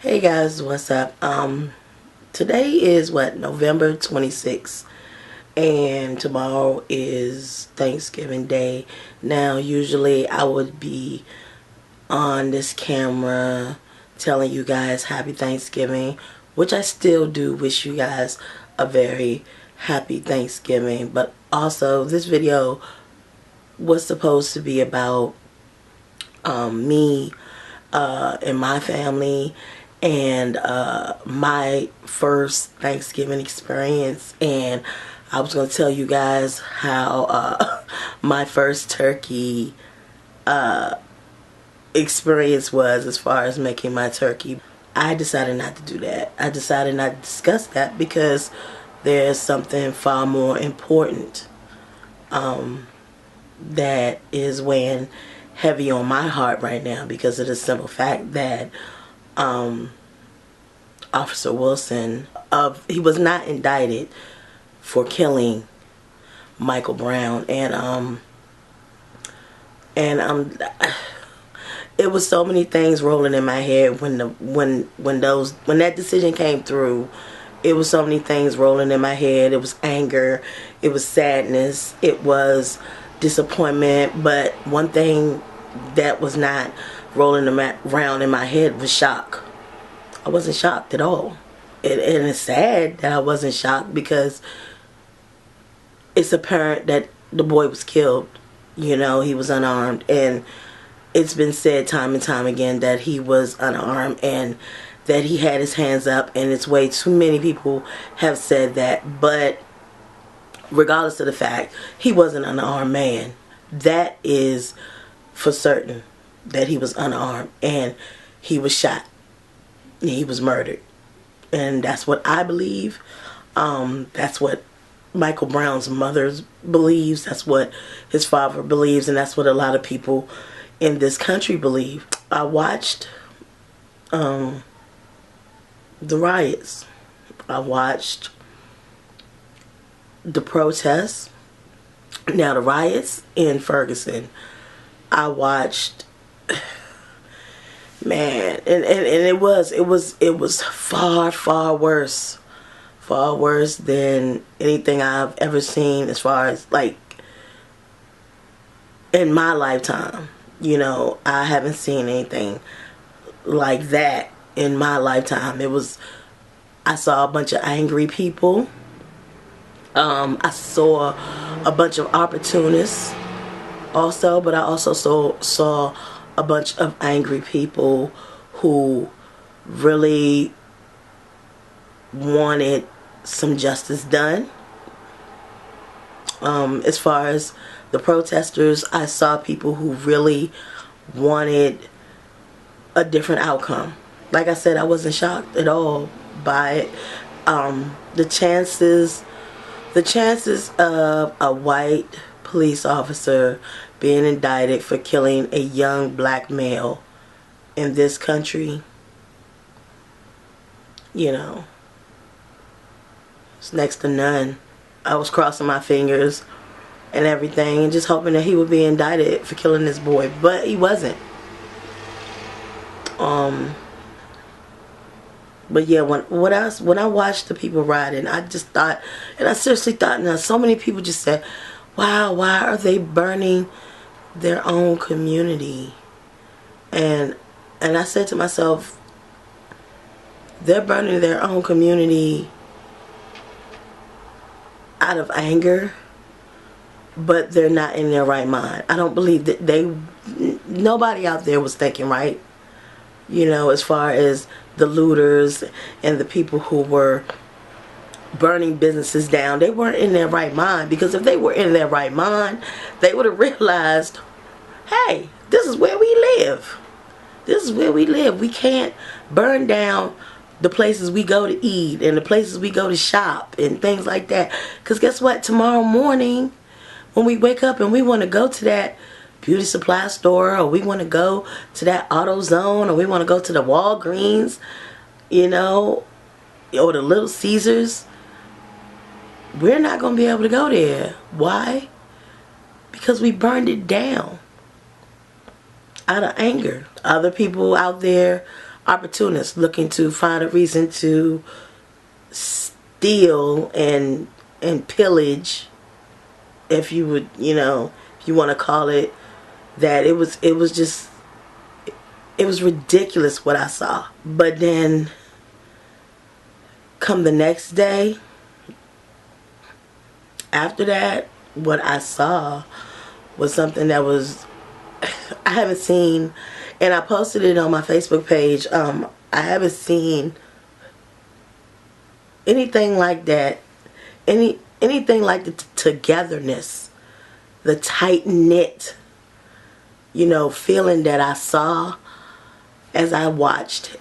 Hey guys, what's up? Today is November 26th, and tomorrow is Thanksgiving Day. Now, usually I would be on this camera telling you guys happy Thanksgiving, which I still do wish you guys a very happy Thanksgiving. But also, this video was supposed to be about me and my family and my first Thanksgiving experience, and I was going to tell you guys how my first turkey experience was as far as making my turkey. I decided not to do that. I decided not to discuss that because there's something far more important that is weighing heavy on my heart right now because of the simple fact that Officer Wilson, he was not indicted for killing Michael Brown, and it was so many things rolling in my head when that decision came through. It was so many things rolling in my head. It was anger, it was sadness, it was disappointment, but one thing that was not rolling around in my head was shock. I wasn't shocked at all. And it's sad that I wasn't shocked because it's apparent that the boy was killed. You know, he was unarmed, and it's been said time and time again that he was unarmed and that he had his hands up, and it's way too many people have said that. But regardless of the fact, he was an unarmed man. That is for certain, that he was unarmed and he was shot. He was murdered, and that's what I believe. That's what Michael Brown's mother believes. That's what his father believes, and that's what a lot of people in this country believe. I watched the riots. I watched the protests. Now the riots in Ferguson. I watched. Man, and it was far worse than anything I've ever seen as far as like in my lifetime. You know, I haven't seen anything like that in my lifetime. I saw a bunch of angry people. I saw a bunch of opportunists also, but I also saw a bunch of angry people who really wanted some justice done. As far as the protesters, I saw people who really wanted a different outcome. Like I said, I wasn't shocked at all by it. The chances of a white police officer being indicted for killing a young black male in this country, you know, it's next to none. I was crossing my fingers and everything and just hoping that he would be indicted for killing this boy, but he wasn't. But yeah, when I watched the people riding, I just thought, and I seriously thought, now so many people just said, wow, why are they burning their own community? And I said to myself, they're burning their own community out of anger, but they're not in their right mind. I don't believe that nobody out there was thinking right. You know, as far as the looters and the people who were burning businesses down, they weren't in their right mind, because if they were in their right mind, they would have realized, hey, this is where we live. This is where we live. We can't burn down the places we go to eat and the places we go to shop and things like that. Because guess what? Tomorrow morning, when we wake up and we want to go to that beauty supply store, or we want to go to that AutoZone, or we want to go to the Walgreens, you know, or the Little Caesars, we're not going to be able to go there. Why? Because we burned it down out of anger. Other people out there opportunists looking to find a reason to steal and pillage, if you would, if you want to call it that. It was just, it was ridiculous what I saw. But then come the next day after that, what I saw was something that was, I haven't seen, and I posted it on my Facebook page. I haven't seen anything like that, anything like the togetherness, the tight knit, feeling that I saw as I watched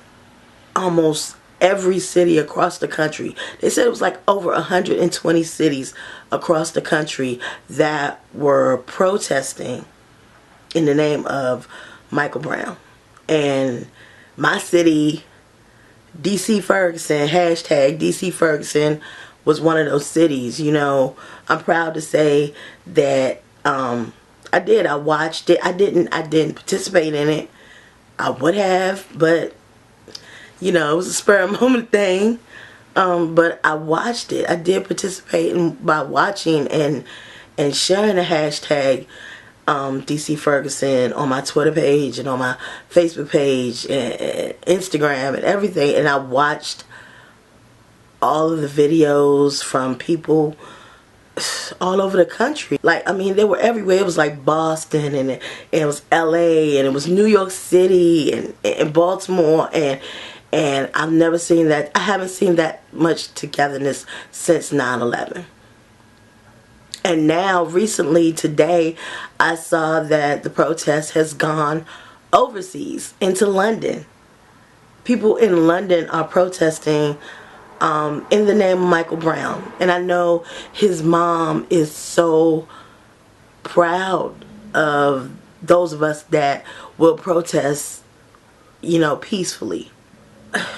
almost every city across the country. They said it was like over 120 cities across the country that were protesting in the name of Michael Brown. And my city, DC Ferguson, hashtag DC Ferguson, was one of those cities. I'm proud to say that I did. I watched it. I didn't participate in it. I would have, but it was a spur of the moment thing. But I watched it. I did participate by watching and sharing the hashtag DC Ferguson on my Twitter page and on my Facebook page and Instagram and everything. And I watched all of the videos from people all over the country. Like, I mean, they were everywhere. It was like Boston, and it was LA, and it was New York City, and Baltimore, and I've never seen that. I haven't seen that much togetherness since 9/11. And now, recently, today, I saw that the protest has gone overseas, into London. People in London are protesting in the name of Michael Brown. And I know his mom is so proud of those of us that will protest, peacefully.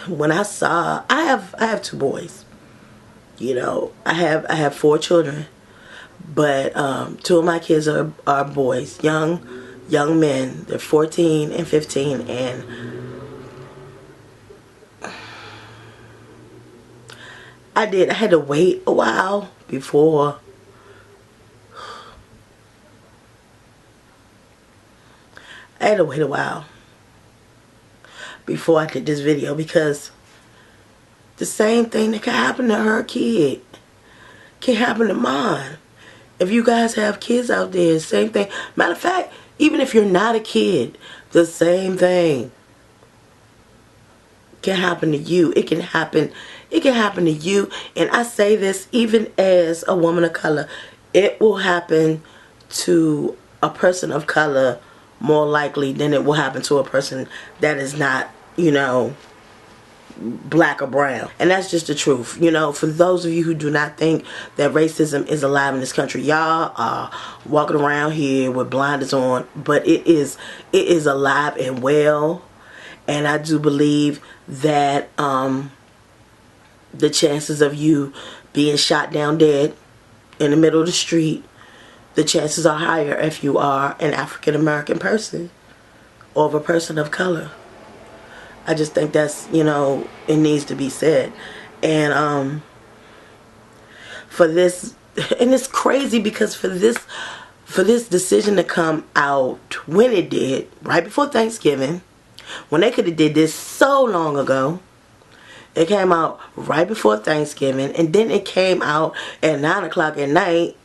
When I saw, I have 2 boys. I have 4 children, but 2 of my kids are boys, young men. They're 14 and 15, and I had to wait a while before I did this video, because the same thing that could happen to her kid can happen to mine. If you guys have kids out there, same thing. Matter of fact, even if you're not a kid, the same thing can happen to you. It can happen to you. And I say this even as a woman of color. It will happen to a person of color more likely than it will happen to a person that is not, black or brown. And that's just the truth. For those of you who do not think that racism is alive in this country, y'all are walking around here with blinders on, but it is alive and well. And I do believe that the chances of you being shot down dead in the middle of the street, the chances are higher if you are an African American person or of a person of color. I just think that's, it needs to be said. And for this, and it's crazy because for this decision to come out when it did, right before Thanksgiving, when they could have did this so long ago. It came out right before Thanksgiving, and then it came out at 9 o'clock at night.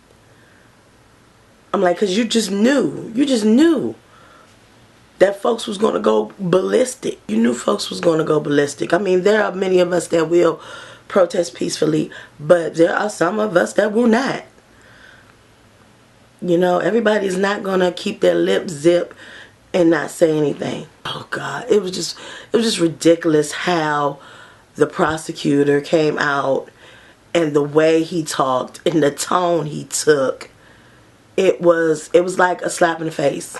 I'm like, because you just knew that folks was going to go ballistic. You knew folks was going to go ballistic. I mean, there are many of us that will protest peacefully, but there are some of us that will not. Everybody's not going to keep their lips zipped and not say anything. Oh God, it was just ridiculous how the prosecutor came out and the way he talked and the tone he took. It was like a slap in the face.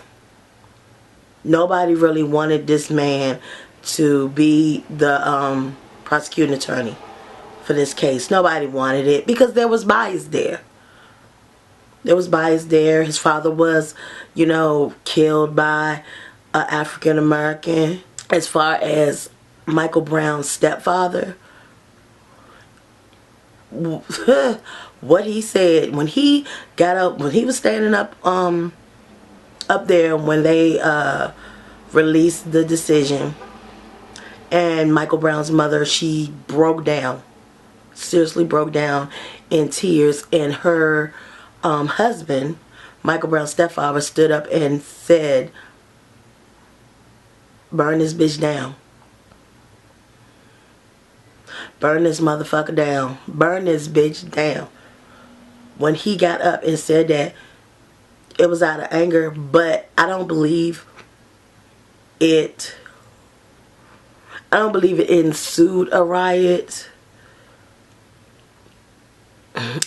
Nobody really wanted this man to be the prosecuting attorney for this case. Nobody wanted it because there was bias there. There was bias there. His father was, killed by an African American. As far as Michael Brown's stepfather, what he said when he got up, when he was standing up up there when they released the decision, and Michael Brown's mother, she broke down, seriously broke down in tears, and her husband, Michael Brown's stepfather, stood up and said, "Burn this bitch down. Burn this motherfucker down. Burn this bitch down." When he got up and said that, it was out of anger, but I don't believe it ensued a riot.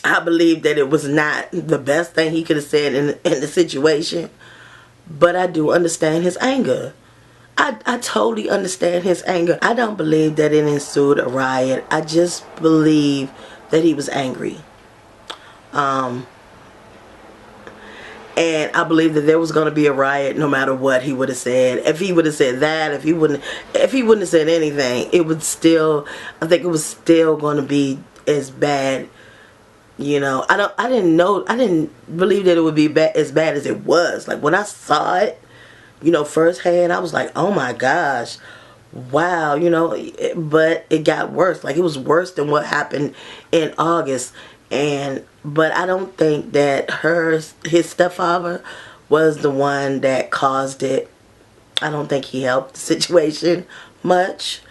I believe that it was not the best thing he could have said in the situation, but I do understand his anger. I totally understand his anger. I don't believe that it ensued a riot. I just believe that he was angry. And I believe that there was going to be a riot no matter what he would have said. If he would have said that, if he wouldn't have said anything, it would still, I think it was still going to be as bad. You know, I didn't believe that it would be as bad as it was. Like when I saw it, you know, firsthand, I was like, oh my gosh, wow, you know, but it got worse. Like it was worse than what happened in August. But I don't think that his stepfather was the one that caused it. I don't think he helped the situation much,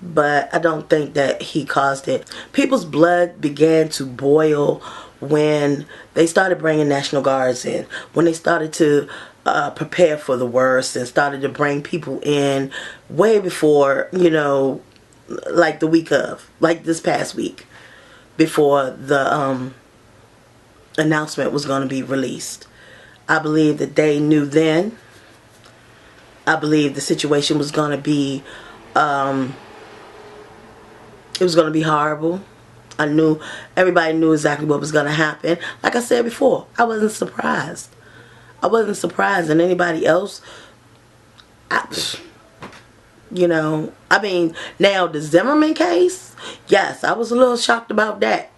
but I don't think that he caused it. People's blood began to boil when they started bringing National Guards in, when they started to prepare for the worst and started to bring people in way before, you know, like the week of, like this past week, before the announcement was going to be released. I believe that they knew then. I believe the situation was going to be, it was going to be horrible. Everybody knew exactly what was going to happen. Like I said before, I wasn't surprised. I wasn't surprised, and anybody else, you know, I mean, now the Zimmerman case, yes, I was a little shocked about that.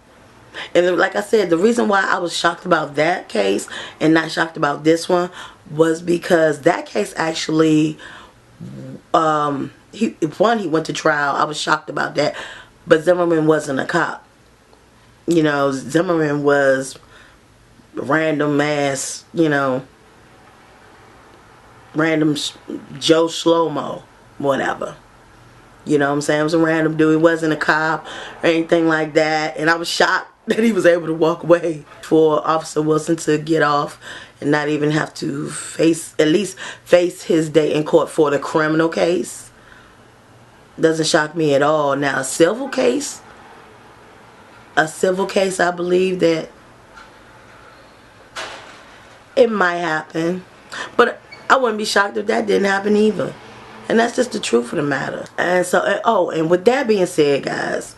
And like I said, the reason why I was shocked about that case and not shocked about this one was because that case actually, he went to trial. I was shocked about that. But Zimmerman wasn't a cop. You know, Zimmerman was random ass, you know, random Joe Shlomo, whatever. You know what I'm saying? It was a random dude. He wasn't a cop or anything like that. And I was shocked that he was able to walk away, for Officer Wilson to get off and not even have to at least face his day in court for the criminal case. Doesn't shock me at all. Now a civil case, I believe that it might happen. But I wouldn't be shocked if that didn't happen either. And that's just the truth of the matter. And so, and with that being said, guys,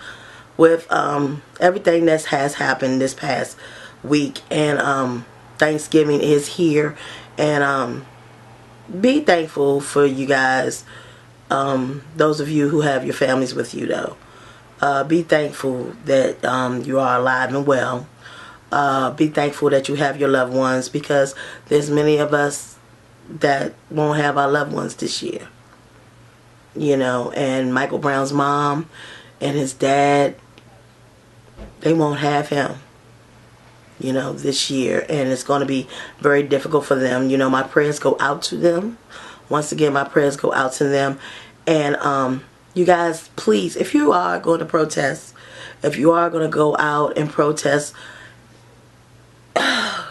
with everything that has happened this past week, and Thanksgiving is here, and be thankful for you guys, those of you who have your families with you, though. Be thankful that you are alive and well. Be thankful that you have your loved ones, because there's many of us that won't have our loved ones this year. You know, and Michael Brown's mom and his dad, they won't have him, you know, this year. And it's going to be very difficult for them. You know, my prayers go out to them. Once again, my prayers go out to them. And you guys, please, if you are going to protest, if you are going to go out and protest,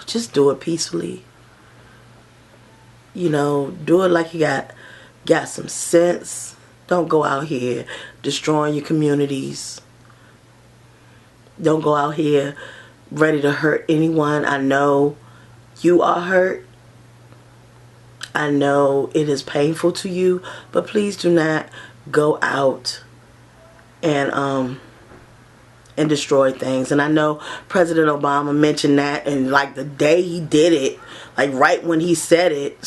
just do it peacefully. You know, do it like you got some sense. Don't go out here destroying your communities. Don't go out here ready to hurt anyone. I know you are hurt. I know it is painful to you, but please do not go out and destroy things. And I know President Obama mentioned that, and like the day he did it, like right when he said it,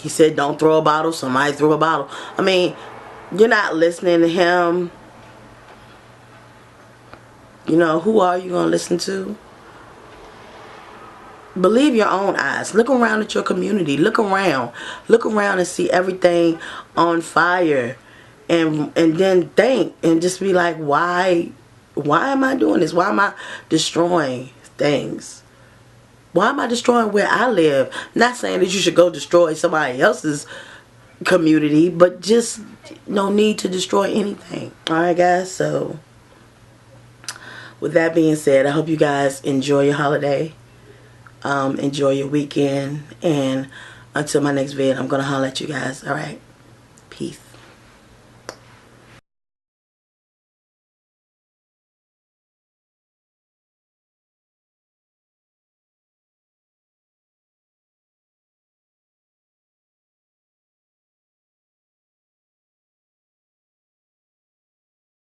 he said don't throw a bottle, somebody threw a bottle. I mean, you're not listening to him, you know, who are you going to listen to? Believe your own eyes. Look around at your community. Look around and see everything on fire, and then think and just be like, why am I doing this? Why am I destroying things? Why am I destroying where I live? Not saying that you should go destroy somebody else's community, but just no need to destroy anything. Alright guys, so with that being said, I hope you guys enjoy your holiday. Enjoy your weekend, and until my next vid, I'm gonna holler at you guys. Alright, peace.